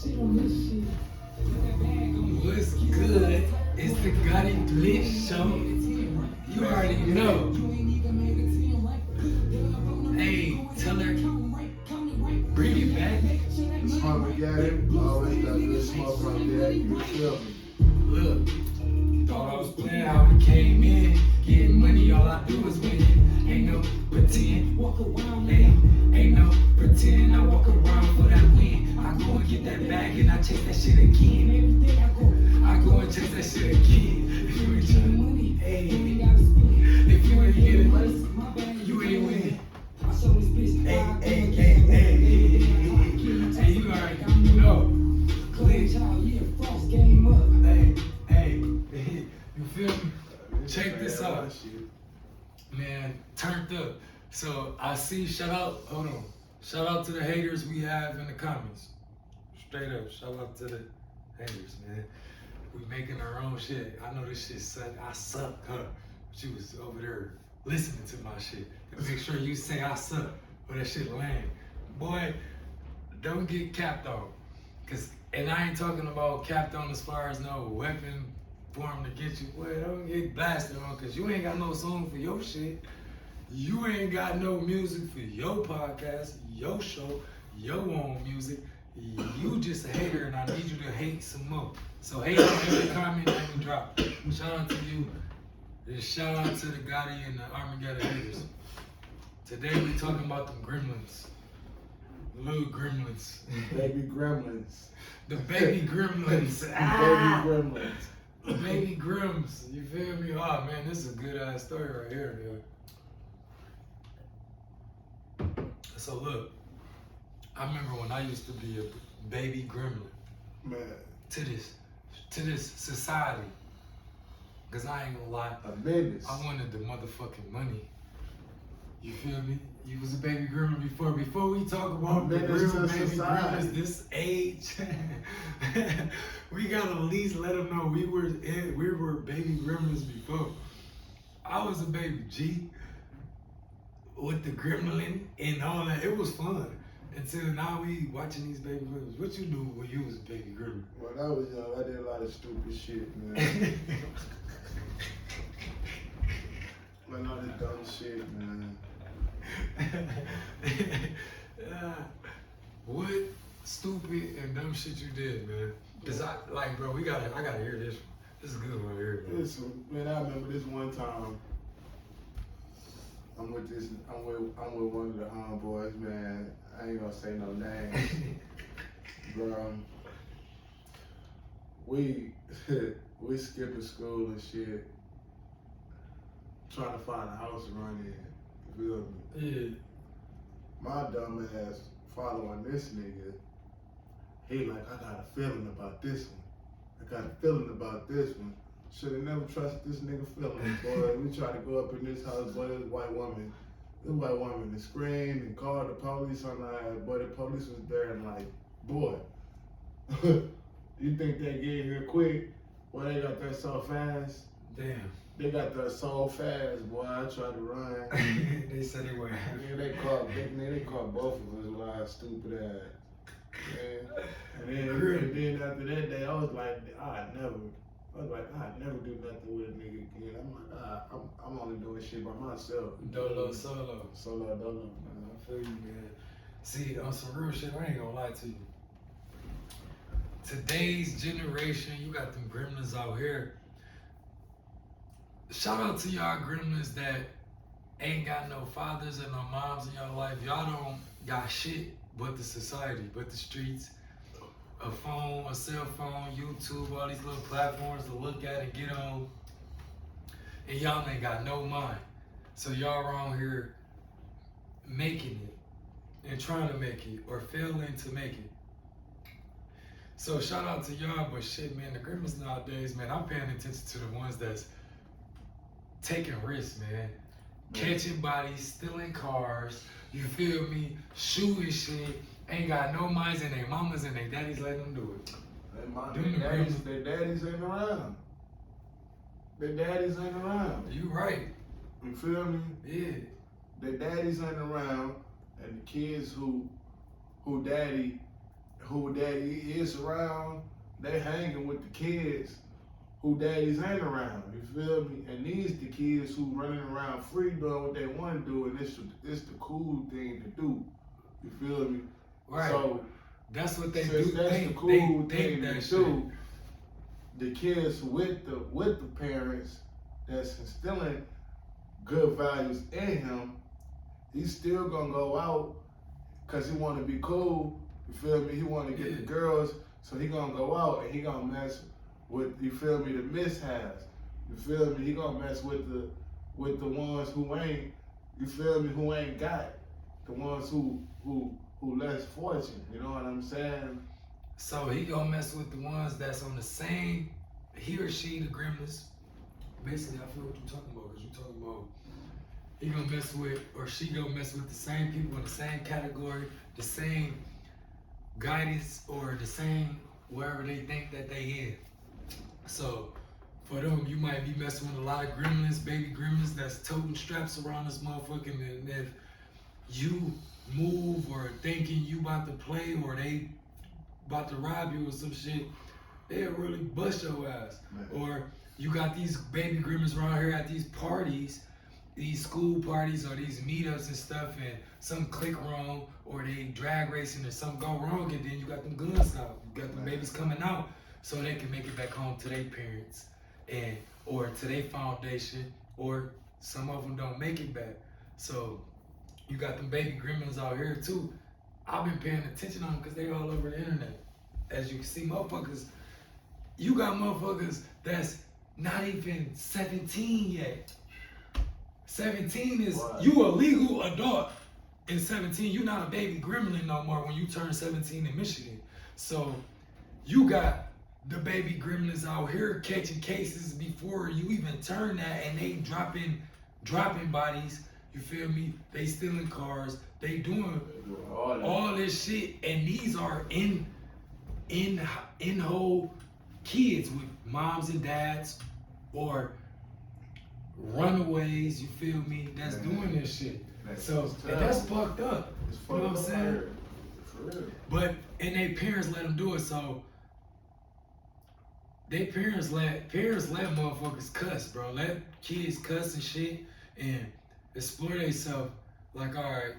What's good? It's the Gotti Blitz Show. You already know. Hey, tell her, bring it back. Smoke again, always got good smoke right there. You feel me? Look, thought I was playing how we came in. Getting money, all I do is win. Ain't no pretend. Walk around, ain't no pretend. I walk around for that win. I go and get that bag and I chase that shit again. Every day I go and chase that shit again. If you ain't trying money, hey, if you ain't get it, you ain't winning. Hey, you already know. Glitch. Hey, you feel me? Check this out. Man, turned up. So I see, shout out to the haters we have in the comments. Straight up, shout out to the haters, man. We making our own shit. I know this shit suck. I suck, huh? She was over there listening to my shit. And make sure you say I suck or that shit lame. Boy, don't get capped on. And I ain't talking about capped on as far as no weapon form to get you. Boy, don't get blasted on because you ain't got no song for your shit. You ain't got no music for your podcast, your show, your own music. You just a hater and I need you to hate some more. So hate on every comment that we drop. Shout out to you. And shout out to the Gotti and the Armageddon haters. Today we talking about them gremlins. Little gremlins. Baby gremlins. The baby gremlins. Baby gremlins. The baby grims. You feel me? Oh man, this is a good ass story right here, dude. So look, I remember when I used to be a baby gremlin. Man. To this society. Cause I ain't gonna lie. A menace. I wanted the motherfucking money. You feel me? You was a baby gremlin before. Before we talk about the real baby gremlins this age, we gotta at least let them know we were baby gremlins before. I was a baby G with the gremlin and all that. It was fun. Until now we watching these baby gremlins. What you do when you was a baby gremlin? When I was young, I did a lot of stupid shit, man. Man, all this dumb shit, man. What stupid and dumb shit you did, man? Cause I gotta hear this one. This is a good one here, man. Listen, man, I remember this one time. I'm with one of the homeboys, man. I ain't gonna say no names. Bro, we skipping school and shit, trying to find a house to run in. You feel me? Yeah. My dumb ass following this nigga. He like, I got a feeling about this one. Should've never trusted this nigga feelings, boy. We tried to go up in this house, boy, this white woman that screamed and called the police on our ass. Boy, the police was there and like, boy, you think they get here quick? Boy, they got there so fast. Damn. They got there so fast, boy. I tried to run. They said they were. And they caught both of us with our stupid ass. And then after that day, I was like, I'd never do nothing with a nigga again. I'm like, I'm only doing shit by myself. Dolo. Solo, man. I feel you, man. See, on some real shit, I ain't gonna lie to you. Today's generation, you got them gremlins out here. Shout out to y'all gremlins that ain't got no fathers and no moms in your life. Y'all don't got shit but the society, but the streets. A phone, a cell phone, YouTube, all these little platforms to look at and get on. And y'all ain't got no mind. So y'all around here making it and trying to make it or failing to make it. So shout out to y'all, but shit, man, the gremlins nowadays, man, I'm paying attention to the ones that's taking risks, man. Catching bodies, stealing cars, you feel me? Shooting shit. Ain't got no minds and their mamas and their daddies letting them do it. Their daddies ain't around. Their daddies ain't around. You right. You feel me? Yeah. Their daddies ain't around, and the kids who daddy who daddy is around, they hanging with the kids who daddies ain't around. You feel me? And these the kids who running around free doing what they want to do, and it's the cool thing to do. You feel me? Right. So that's what they since do. that's They the cool think thing that to shit. do. The kids with the parents that's instilling good values in him, he's still gonna go out because he want to be cool. You feel me? He want to get the girls, so he gonna go out and he gonna mess with, you feel me, the mishaps. You feel me? He gonna mess with the ones who ain't, you feel me, who ain't got, the ones who less fortunate. You know what I'm saying? So he gonna mess with the ones that's on the same, he or she, the gremlins. Basically, I feel what you're talking about, because you're talking about he gonna mess with, or she gonna mess with the same people in the same category, the same guidance, or the same wherever they think that they in. So for them, you might be messing with a lot of gremlins, baby gremlins that's toting straps around this motherfucker, and if you move or thinking you about to play or they about to rob you or some shit, they'll really bust your ass. Man. Or you got these baby gremlins around here at these parties, these school parties or these meetups and stuff, and some click wrong or they drag racing or something go wrong, and then you got them guns out. You got them babies coming out so they can make it back home to their parents and or to their foundation, or some of them don't make it back. So you got them baby gremlins out here too. I've been paying attention on them because they all over the internet. As you can see, motherfuckers, you got motherfuckers that's not even 17 yet. 17 is, Right. You a legal adult. In 17, you're not a baby gremlin no more when you turn 17 in Michigan. So you got the baby gremlins out here catching cases before you even turn that, and they dropping bodies. You feel me? They stealing cars. They doing all this shit, and these are in whole kids with moms and dads or runaways. You feel me? That's doing this shit. So and that's fucked up. You know what I'm saying? For real. But and they parents let them do it. So they parents let motherfuckers cuss, bro. Let kids cuss and shit and explore themselves. Like, all right,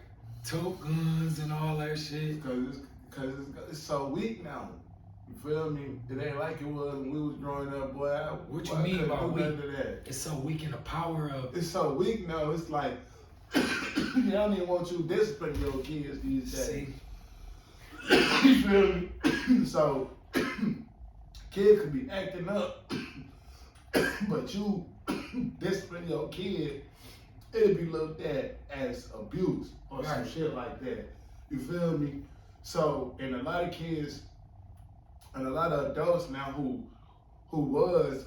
tote guns and all that shit. Cause it's so weak now. You feel me? It ain't like it was when we was growing up, boy. What you mean by weak? That. It's so weak in the power of. It's so weak now. It's like they don't even want you to discipline your kids these days. See? You feel me? So kid could be acting up, but you discipline your kid, it'll be looked at as abuse or some shit like that. You feel me? So, and a lot of kids and a lot of adults now who was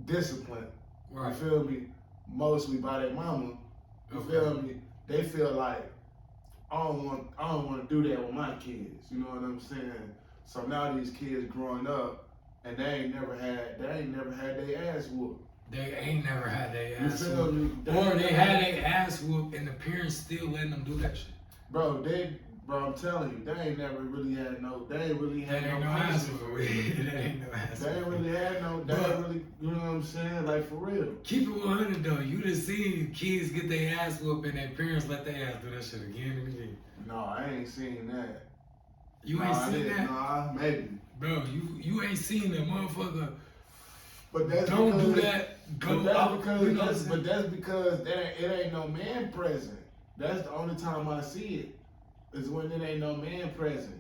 disciplined, you feel me, mostly by their mama, you feel me, they feel like I don't want to do that with my kids, you know what I'm saying? So now these kids growing up and they ain't never had their ass whooped. They ain't never had their ass You feel me? whooped. Or they had their ass whooped and the parents still letting them do that shit. Bro, I'm telling you, they ain't never really had no, That ain't no ass whooping. That ain't no ass They ain't really had no, they ain't really, you know what I'm saying? Like, for real. Keep it 100 though. You done seen kids get their ass whooped and their parents let their ass do that shit again and again. No, I ain't seen that. You ain't seen that? Nah, maybe. Bro, you ain't seen that motherfucker. But that's don't because, do that. Go but out. That's because it ain't no man present. That's the only time I see it. Is when it ain't no man present.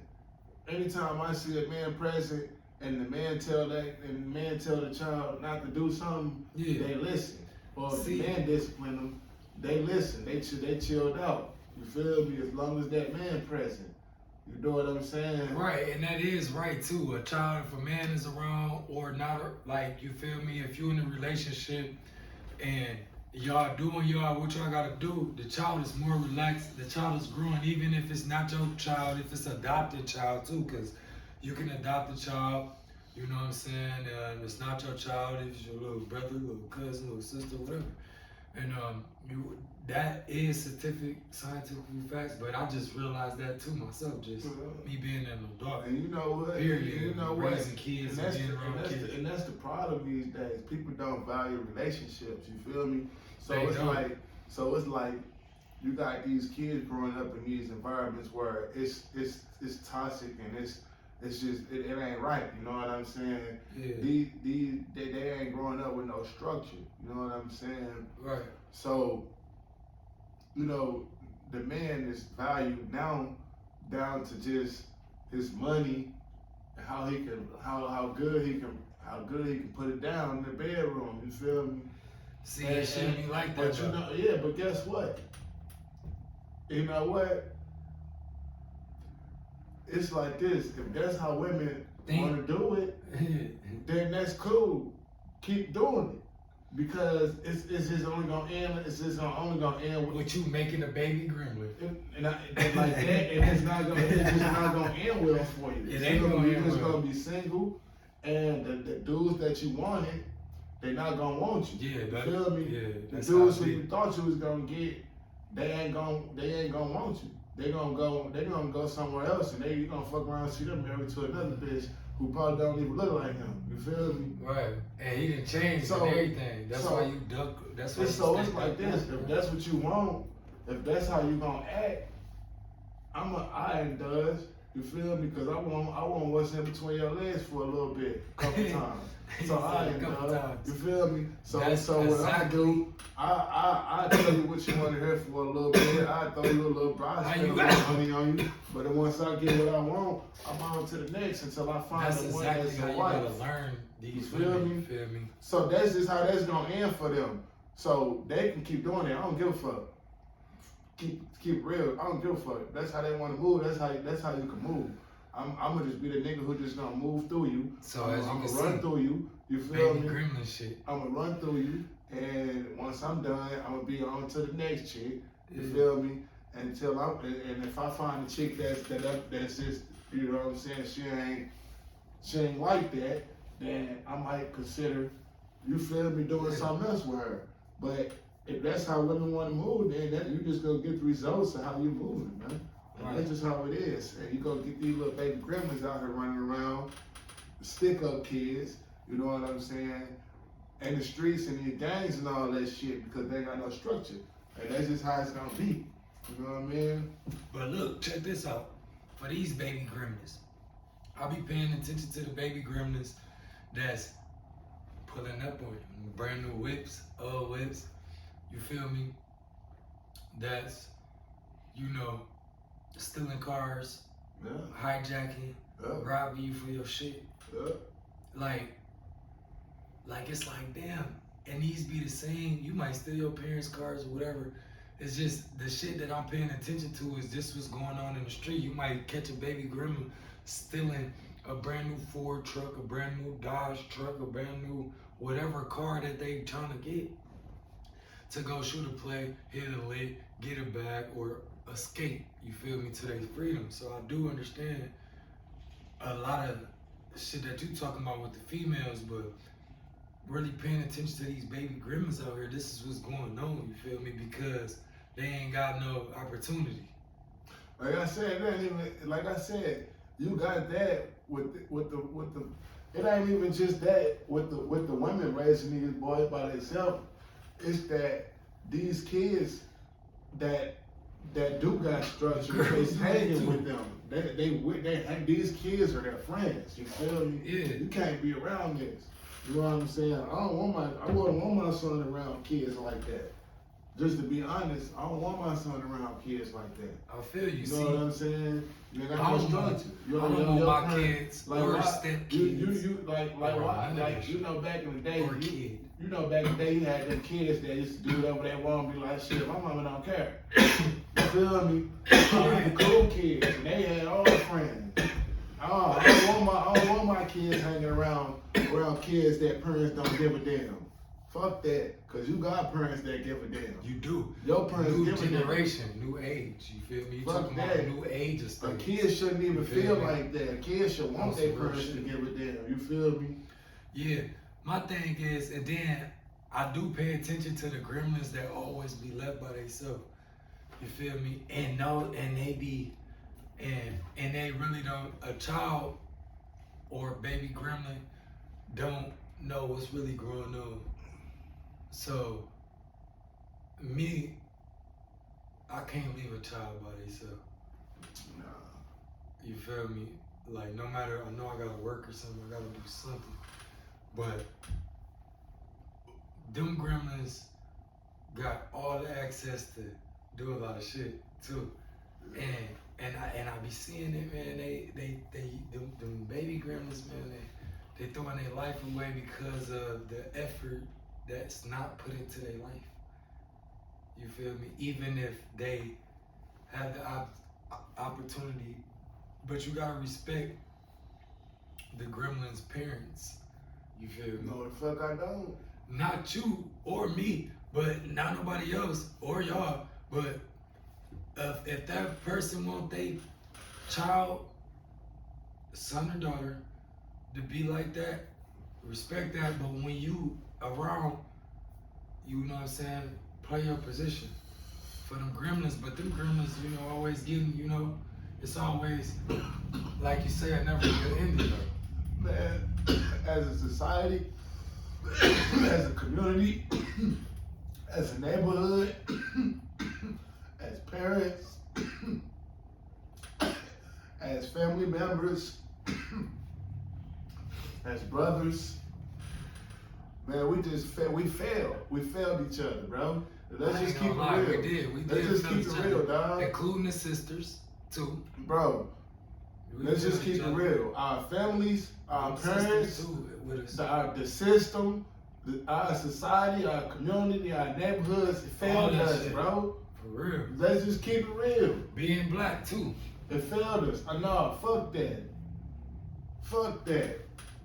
Anytime I see a man present and the man tell the child not to do something, they listen. Or if the man discipline them, they listen. They chilled out. You feel me? As long as that man present. You know what I'm saying? Right, and that is right too. A child, if a man is around or not, like, you feel me? If you in a relationship and y'all doing what y'all gotta do, the child is more relaxed. The child is growing, even if it's not your child, if it's adopted child too, because you can adopt a child, you know what I'm saying? If it's not your child, if it's your little brother, little cousin, little sister, whatever. And that is scientific facts, but I just realized that too myself, just me being an adult. And you know what? Period. You know raising kids and being around kids. And that's the problem these days. People don't value relationships. You feel me? So They it's don't. like you got these kids growing up in these environments where it's toxic and it's just it ain't right. You know what I'm saying? Yeah. They ain't growing up with no structure. You know what I'm saying? Right. So, you know, the man is valued now down to just his money, how good he can put it down in the bedroom. You feel me? See, it shouldn't be like that. But you know, yeah. But guess what? You know what? It's like this. If that's how women want to do it, then that's cool. Keep doing it. Because it's just only gonna end. It's just only gonna end with you making a baby gremlin. And like that, and it's just not gonna end well for you. It ain't gonna end well. You're just gonna be single, and the dudes that you wanted, they're not gonna want you. Yeah, you feel me? Yeah, the dudes who you thought you was gonna get, they ain't gonna want you. They're gonna go somewhere else, and you're gonna fuck around and see them married to another bitch who probably don't even look like him. You feel me? Right. And he didn't change and everything. That's why you duck. That's why. So it's like this. If that's what you want, if that's how you gonna act, I ain't does. You feel me? Because I want what's in between your legs for a little bit, a couple times. So I ain't does. You feel me? So what I do, I tell you what you want to hear for a little bit. I throw you a little bright, spend a little money on you. But then once I get what I want, I'm on to the next until I find the one that's your wife. You gotta learn these you feel me? So that's just how that's gonna end for them. So they can keep doing it. I don't give a fuck. Keep real. I don't give a fuck. That's how they want to move. That's how you can move. I'm gonna just be the nigga who just gonna move through you. So I'm gonna run through you. You feel me? Gremlin shit. I'm gonna run through you, and once I'm done, I'm gonna be on to the next chick. You feel me? And if I find a chick that's just, you know what I'm saying, she ain't like that, then I might consider, you feel me, doing something else with her. But if that's how women want to move, then you just gonna get the results of how you moving, man. Right. That's just how it is. And you gonna get these little baby gremlins out here running around, stick up kids, you know what I'm saying, in the streets and these gangs and all that shit because they ain't got no structure. And that's just how it's gonna be. You know what I mean? But look, check this out. For these baby gremlins, I'll be paying attention to the baby gremlins that's pulling up on you. Brand new whips, old whips. You feel me? That's, you know, stealing cars, hijacking, robbing you for your shit. Like it's like, damn, and these be the same. You might steal your parents' cars or whatever. It's just the shit that I'm paying attention to is this what's going on in the street. You might catch a baby gremlin stealing a brand new Ford truck, a brand new Dodge truck, a brand new whatever car that they trying to get to go shoot a play, hit a lick, get it back, or escape, you feel me, to their freedom. So I do understand a lot of shit that you talking about with the females, but really paying attention to these baby gremlins out here, this is what's going on, you feel me, because they ain't got no opportunity. Like I said, you got that with the it ain't even just that with the women raising these boys by themselves. It's that these kids that do got structure is hanging with them. These kids are their friends. You feel me? Yeah. You can't be around this. You know what I'm saying? I wouldn't want my son around kids like that. Just to be honest, I don't want my son around kids like that. I feel you. You know what I'm saying? You got I don't want my kids like or step kids. You know, back in the day, you know, back in the day, you had them kids that used to do whatever they want, be like, shit, my mama don't care. You feel me? The cool kids, and they had all the friends. I don't want my kids hanging around kids that parents don't give a damn. Fuck that, cause you got parents that give a damn. You do. Your parents new give a damn. New generation, new age. You feel me? You talking about new age of stuff. A kid shouldn't even feel like that. A kid should want their parents to give a damn. You feel me? Yeah. My thing is, and then I do pay attention to the gremlins that always be left by themselves. You feel me? And they be, and they really don't. A child or a baby gremlin don't know what's really going on. So, me, I can't leave a child by themselves. Nah. You feel me? Like, no matter, I know I gotta work or something, I gotta do something. But them gremlins got all the access to do a lot of shit too. And I be seeing it, man. Them baby gremlins, man, they throwing their life away because of the effort that's not put into their life. You feel me? Even if they have the opportunity, but you gotta respect the gremlins' parents. You feel me? No, the fuck I don't. Not you or me, but not nobody else or y'all. But if that person want their child, son or daughter, to be like that, respect that. But when you around, you know what I'm saying, play your position for them gremlins. But them gremlins, you know, always getting, you know, it's always, like you say, never get ended though. Man, as a society, as a community, as a neighborhood, as parents, as family members, as brothers, man, we failed. We failed each other, bro. Let's just keep it real. We did. Let's just keep it real, dog. Including the sisters, too. Bro, let's just keep it real. Our families, our parents, the system, our society, our community, our neighborhoods, it failed us, bro. For real. Let's just keep it real. Being black, too. It failed us. No, fuck that. Fuck that.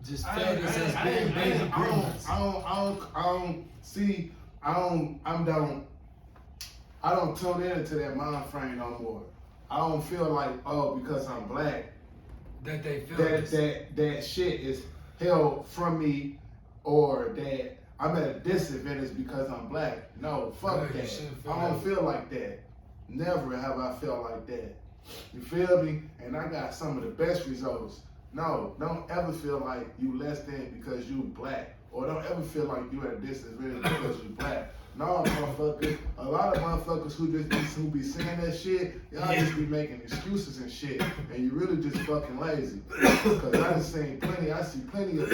Just failed us as being baby gremlins. I don't tune into that mind frame no more. I don't feel like, oh, because I'm black, that they feel that shit is held from me, or that I'm at a disadvantage because I'm black. No, fuck that. I don't feel like that. Never have I felt like that. You feel me? And I got some of the best results. No, don't ever feel like you less than because you black. Or don't ever feel like you at a disadvantage because you black. No, motherfuckers. A lot of motherfuckers who be saying that shit, y'all just be making excuses and shit, and you really just fucking lazy. Cause I see plenty of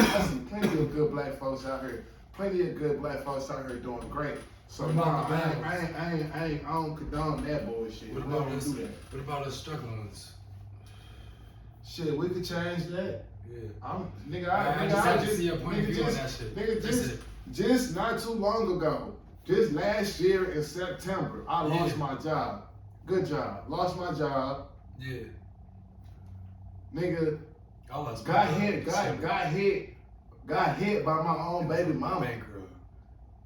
good black folks out here. Plenty of good black folks out here doing great. So no, I don't condone that bullshit. What about the struggling ones? Shit, we could change that. Yeah. I just have to see your point of view on that shit. Nigga, just not too long ago, just last year in September, I lost my job. Good job. Lost my job. Yeah. Nigga, got hit by my own baby mama.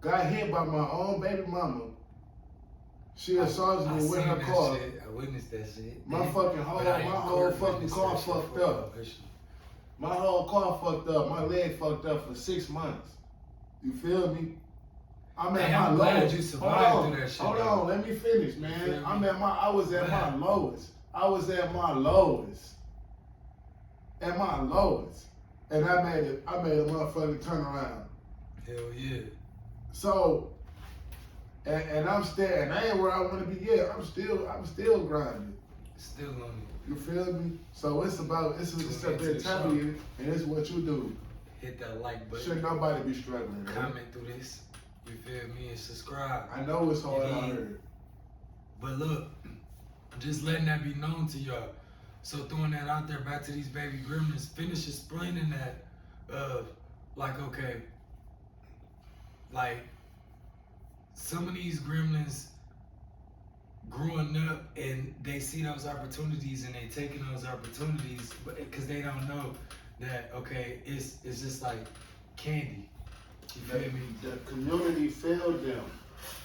Got hit by my own baby mama. She assaulted me with her car. I witnessed that shit. My whole fucking car fucked up. My whole car fucked up. My leg fucked up for 6 months. You feel me? I'm at my lowest. You survived through that shit. Hold on, let me finish, man. I was at my lowest. I was at my lowest. At my lowest. And I made a motherfucking turn around. Hell yeah. So, and I'm still, and I ain't where I want to be yet. I'm still grinding. Still on it. You feel me? So it's a bit time of you, and it's what you do. Hit that like button. Shouldn't nobody be struggling, man. Comment through this. You feel me? And subscribe. I know it's hard out here. But look, just letting that be known to y'all. So throwing that out there back to these baby gremlins, finish explaining that like, okay, like some of these gremlins growing up and they see those opportunities and they taking those opportunities, but because they don't know that, okay, it's just like candy. You feel me? The community failed them.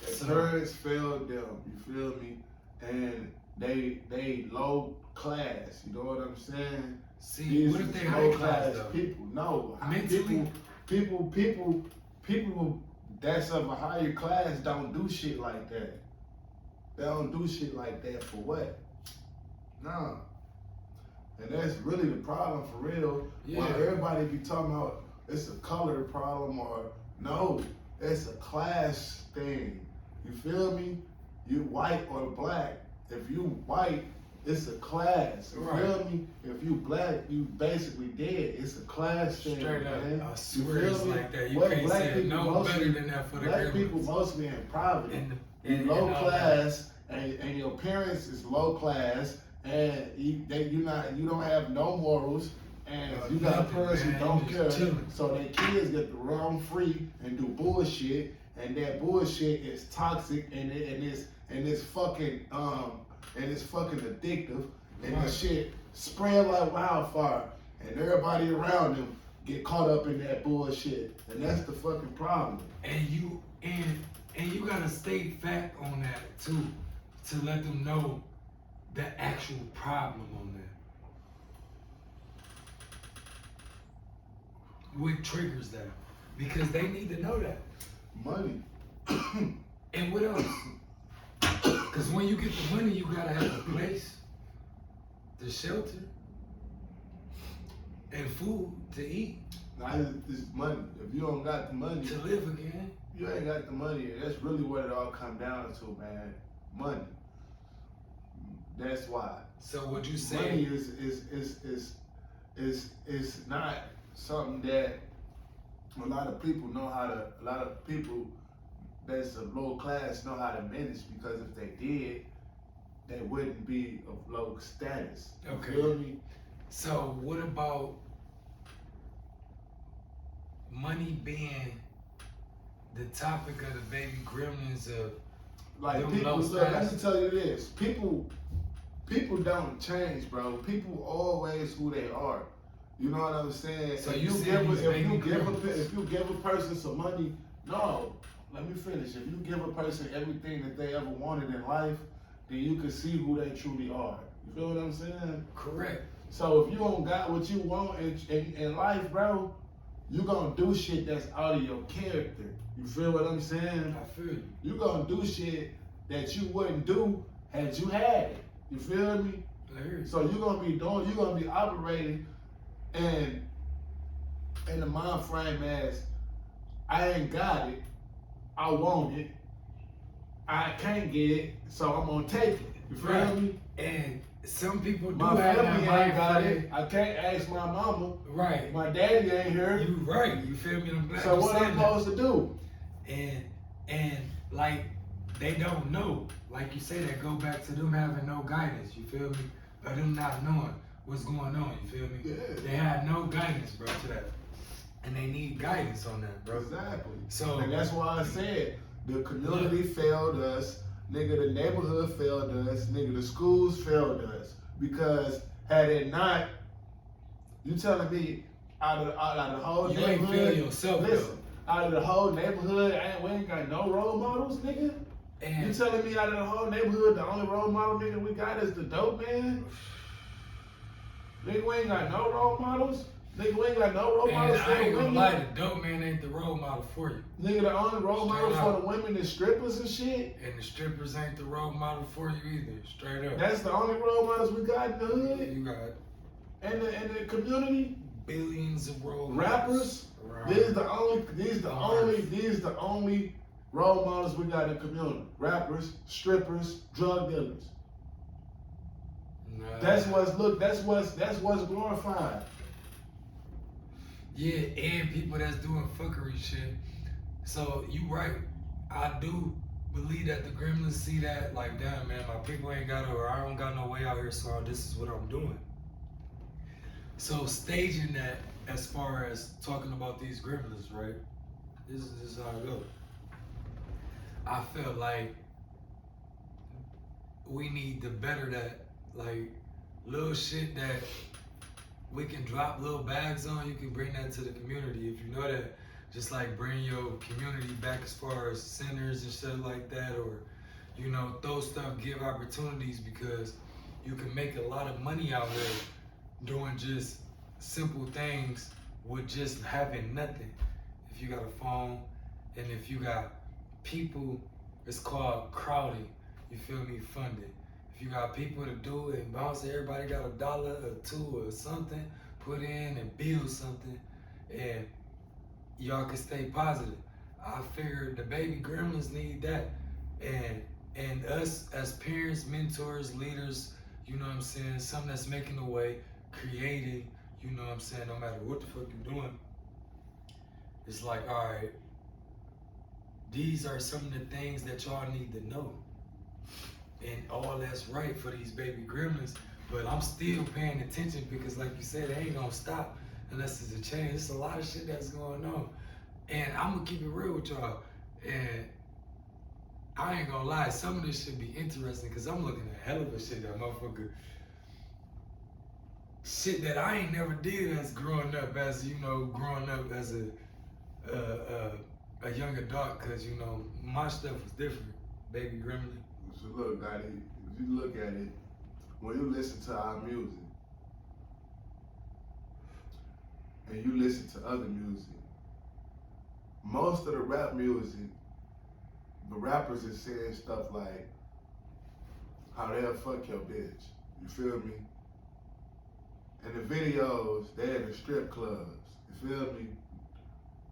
The parents failed them. You feel me? And they low class. You know what I'm saying? See, what if they high class though? People, no. Mentally, People that's of a higher class don't do shit like that. They don't do shit like that for what? Nah. And that's really the problem for real. Yeah. While everybody be talking about it's a color problem or no, it's a class thing. You feel me? You white or black. If you white, it's a class. You feel me? If you black, you basically dead. It's a class thing, Straight up, man. I swear it's like that. You What can't black say it people no mostly- better than that for the Black gremlins. people mostly in poverty. And Low all class, and your parents is low class, and you don't have no morals, and you got nothing, parents who man. don't You care, just chilling. so their kids get to run free and do bullshit, and that bullshit is toxic and it's fucking addictive, and Right. the shit spread like wildfire, and everybody around them get caught up in that bullshit, and that's the fucking problem. And you gotta stay fact on that too, to let them know the actual problem on that. What triggers that? Because they need to know that. Money. And what else? Because when you get the money, you gotta have a place, the shelter, and food to eat, Now it's money. If you don't got the money, to live again. you ain't got the money. That's really what it all come down to, man. Money. That's why. So would you say? Money is not something that a lot of people know how to. A lot of people that's a low class know how to manage, because if they did, they wouldn't be of low status. You Okay. feel me? So what about money being the topic of the baby gremlins of Like them people, low so let class? me tell you this: people don't change, bro. People always who they are. You know what I'm saying? So if you you saying give these a, baby if you give a person some money, no. Let me finish. If you give a person everything that they ever wanted in life, then you can see who they truly are. You feel what I'm saying? Correct. So if you don't got what you want in life, bro, you gonna do shit that's out of your character. You feel what I'm saying? I feel you. You gonna do shit that you wouldn't do had you had it. You feel me? I hear you. So you gonna be operating in the mind frame as I ain't got it, I want it, I can't get it, so I'm gonna take it. You feel Right. me? And some people do My have that family mind ain't got frame. it. I can't ask my mama. Right. My daddy ain't here. You right. You feel me? I'm glad So you what said I'm that. supposed to do? And like they don't know. Like you say, that go back to them having no guidance. You feel me? Or them not knowing what's going on. You feel me? Yeah. They had no guidance, bro, to that. And they need guidance on that, bro. Exactly. So And that's why I said the community failed us, nigga. The neighborhood failed us, nigga. The schools failed us, because had it not, you telling me out of the whole you ain't neighborhood, feel yourself, listen, out of the whole neighborhood, we ain't got no role models, nigga. though. You And telling me out of the whole neighborhood, the only role model nigga we got is the dope man? Nigga, we ain't got no role models. Nigga, we ain't got no role and models for I the ain't gonna women. lie, the dope man ain't the role model for you. Nigga, the only role model Straight for up. the women is strippers and shit. And the strippers ain't the role model for you either. Straight up. That's the only role models we got in the hood You got and the community. billions of role Rappers. models. These the only role models we got in the community. Rappers, strippers, drug dealers. Nah. That's what's glorified. Yeah, and people that's doing fuckery shit. So you right. I do believe that the gremlins see that, like, damn man, my people ain't got or I don't got no way out here, so this is what I'm doing. So staging that as far as talking about these gremlins, right? This is how it goes. I feel like we need to better that, like, little shit that we can drop little bags on. You can bring that to the community. If you know that, just like bring your community back as far as centers and stuff like that, or, you know, throw stuff, give opportunities, because you can make a lot of money out here doing just simple things with just having nothing. If you got a phone, And if you got people, it's called crowding, you feel me, funded. If you got people to do it and bounce, everybody got $1 or $2 or something, put in and build something, and y'all can stay positive. I figured the baby gremlins need that. And us as parents, mentors, leaders, you know what I'm saying, something that's making the way, creating, you know what I'm saying, no matter what the fuck you're doing, it's like, all right, these are some of the things that y'all need to know. And all that's right for these baby gremlins, but I'm still paying attention because, like you said, it ain't gonna stop unless there's a change. There's a lot of shit that's going on. And I'm gonna keep it real with y'all. And I ain't gonna lie, some of this should be interesting because I'm looking at hell of a shit that motherfucker, shit that I ain't never did as growing up, as you know, growing up as a young adult, because you know my stuff was different, baby gremlin. So look, Gotti, if you look at it, when you listen to our music and you listen to other music, most of the rap music, the rappers is saying stuff like how they'll fuck your bitch. You feel me? And the videos, they're in the strip clubs. You feel me?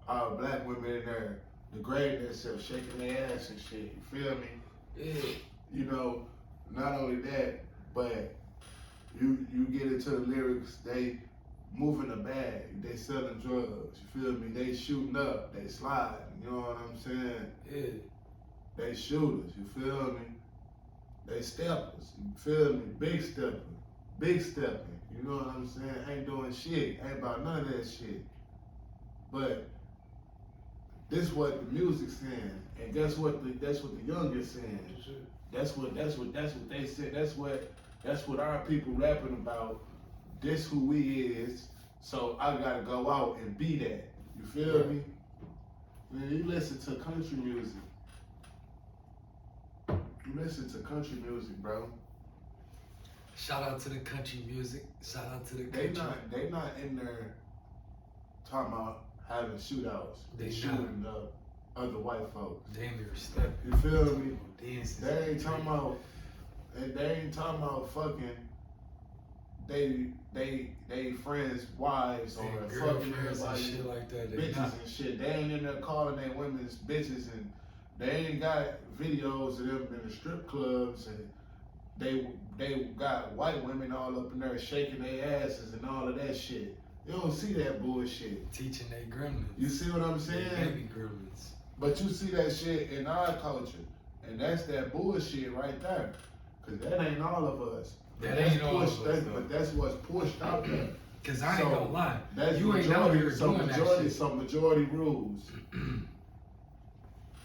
All black women in there degrading themselves, shaking their ass and shit. You feel me? Yeah. You know, not only that, but you get into the lyrics, they moving a bag, they selling drugs, you feel me? They shooting up, they sliding, you know what I'm saying? Yeah. They shooters, you feel me? They steppers, you feel me? Big stepping, you know what I'm saying? Ain't doing shit, ain't about none of that shit. But this what the music's saying, and that's what the youngest saying. That's what they said. That's what our people rapping about. This who we is. So I gotta go out and be that. You feel me? Man, you listen to country music. You listen to country music, bro. Shout out to the country music. Shout out to the country. They not in there talking about having shootouts. They shooting up other white folks. They ain't step. You feel me? Dances. They ain't talking about fucking they friends' wives or fucking everybody, shit like that. bitches and shit. They ain't in there calling their women's bitches, and they ain't got videos of them in the strip clubs, and they got white women all up in there shaking their asses and all of that shit. You don't see that bullshit. Teaching they gremlins. You see what I'm saying? They baby gremlins. But you see that shit in our culture, and that's that bullshit right there. Cause that ain't all of us. That ain't all of us. But that's what's pushed out there. Cause I ain't gonna lie, That's you ain't out here doing that shit. Some majority rules.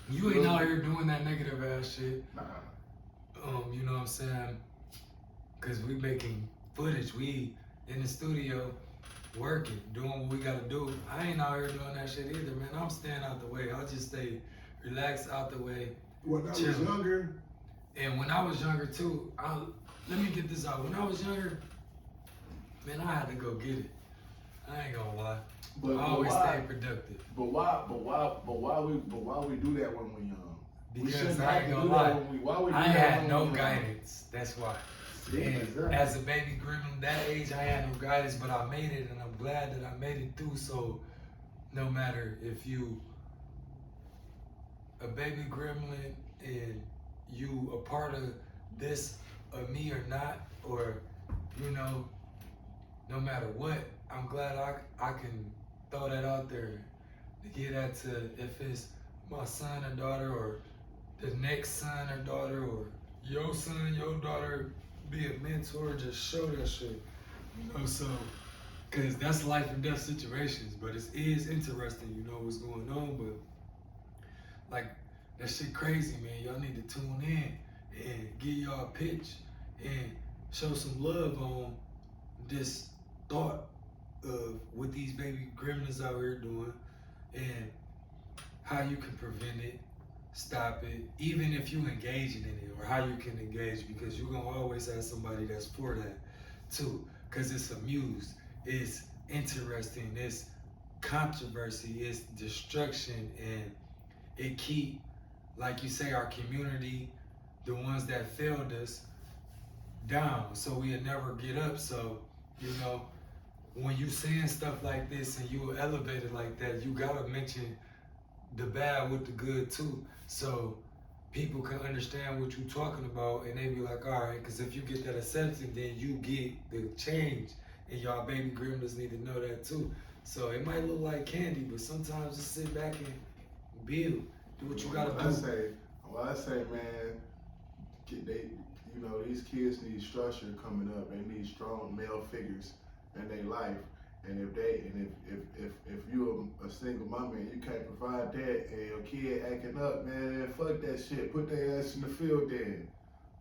You ain't out here doing that negative ass shit. Nah. You know what I'm saying? Cause we making footage. We in the studio working, doing what we gotta do. I ain't out here doing that shit either, man. I'm staying out the way. I'll just stay relaxed out the way. When I was chilling. younger. And when I was younger too, let me get this out. When I was younger, man, I had to go get it. I ain't gonna lie. But I always stay productive. But why we do that when we're young? Because I ain't gonna lie, I had no guidance. That's why. And as a baby gremlin that age, I had no guidance, but I made it, and I'm glad that I made it through. So no matter if you a baby gremlin and you a part of this of me or not, or you know, no matter what, I'm glad I can throw that out there to get that to, if it's my son or daughter, or the next son or daughter, or your son, your daughter, be a mentor, just show that shit, you know, so, cause that's life and death situations, but it is interesting, you know what's going on, but like, that shit crazy, man. Y'all need to tune in and get y'all a pitch and show some love on this thought of what these baby gremlins out here doing and how you can prevent it, stop it, even if you engaging in it, or how you can engage, because you're gonna always have somebody that's for that too, because it's amused, it's interesting, it's controversy, it's destruction, and it keep, like you say, our community, the ones that failed us, down, so we'll never get up. So, you know, when you saying stuff like this and you elevate it like that, you gotta mention the bad with the good too, so people can understand what you're talking about, and they be like, all right, because if you get that acceptance, then you get the change, and y'all baby gremlins need to know that too. So it might look like candy, but sometimes just sit back and build, do what you gotta do. I say, man, these kids need structure coming up. They need strong male figures in their life. And if you a single mama and you can't provide that, and your kid acting up, man, fuck that shit. Put their ass in the field then.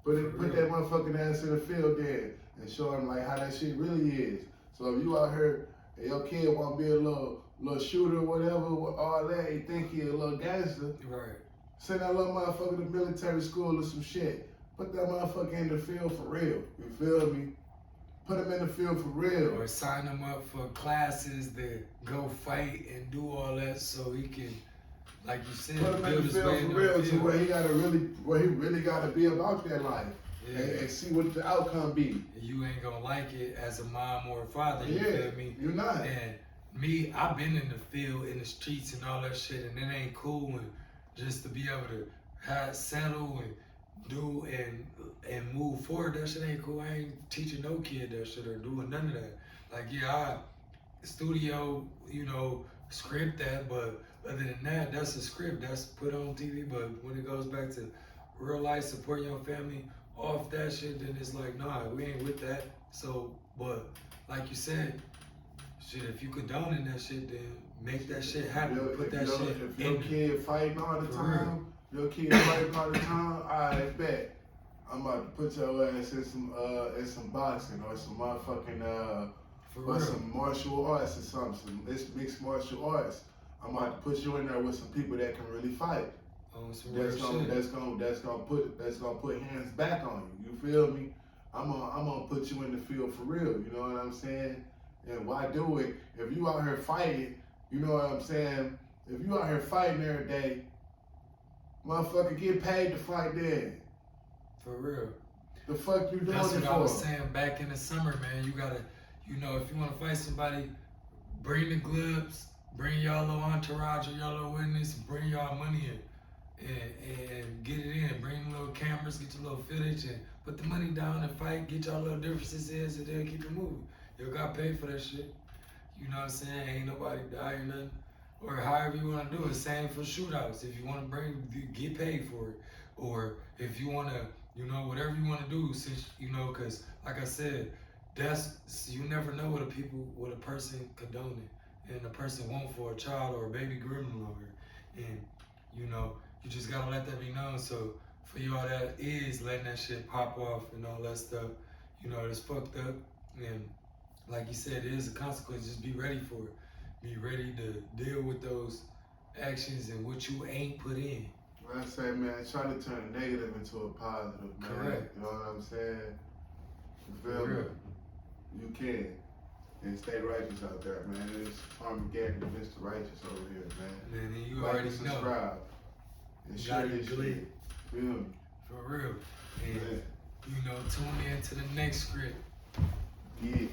Put that motherfucking ass in the field then, and show them like how that shit really is. So if you out here and your kid want to be a little shooter or whatever, with all that, he think he a little gangster. Right. Send that little motherfucker to military school or some shit. Put that motherfucker in the field for real. You feel me? Put him in the field for real. Or sign him up for classes that go fight and do all that, so he can, like you said, put him in the field for real, to where he really gotta be about that life. Yeah. And see what the outcome be. You ain't gonna like it as a mom or a father, you feel me? You're not. And me, I've been in the field, in the streets and all that shit, and it ain't cool, and just to be able to settle and do and move forward, that shit ain't cool. I ain't teaching no kid that shit or doing none of that. Like, yeah, studio, script that, but other than that, that's a script that's put on TV. But when it goes back to real life, support your family off that shit, then it's like, nah, we ain't with that. So, but like you said, shit, if you condoning that shit, then make that shit happen. Put that shit in. If your kid fighting all the time, I bet I'm about to put your ass in some boxing or some motherfucking some martial arts or something. It's mixed martial arts. I'm about to put you in there with some people that can really fight. That's gonna put hands back on you. You feel me? I'm gonna put you in the field for real. You know what I'm saying? And why do it if you out here fighting? You know what I'm saying? If you out here fighting every day, motherfucker, get paid to fight then. For real. The fuck you doing That's it what for? I was saying back in the summer, man. You gotta, if you wanna fight somebody, bring the gloves, bring y'all little entourage or y'all little witness, bring y'all money in and get it in. Bring little cameras, get your little footage, and put the money down and fight, get y'all little differences in, and then keep it moving. You got paid for that shit. You know what I'm saying? Ain't nobody die or nothing. Or however you want to do it. Same for shootouts. If you want to get paid for it. Or if you want to, whatever you want to do, since, because like I said, you never know what a person condoning and a person want for a child or a baby gremlin over. And, you just got to let that be known. So for y'all that is letting that shit pop off and all that stuff, it's fucked up. And like you said, it is a consequence. Just be ready for it. Be ready to deal with those actions and what you ain't put in. What I say, man, try to turn negative into a positive, man. Correct. You know what I'm saying? You feel me? You can. And stay righteous out there, man. It's Armageddon against the righteous over here, man. Man, you already know. Subscribe. And share this shit. Feel me? For real. And, tune in to the next script. Yeah.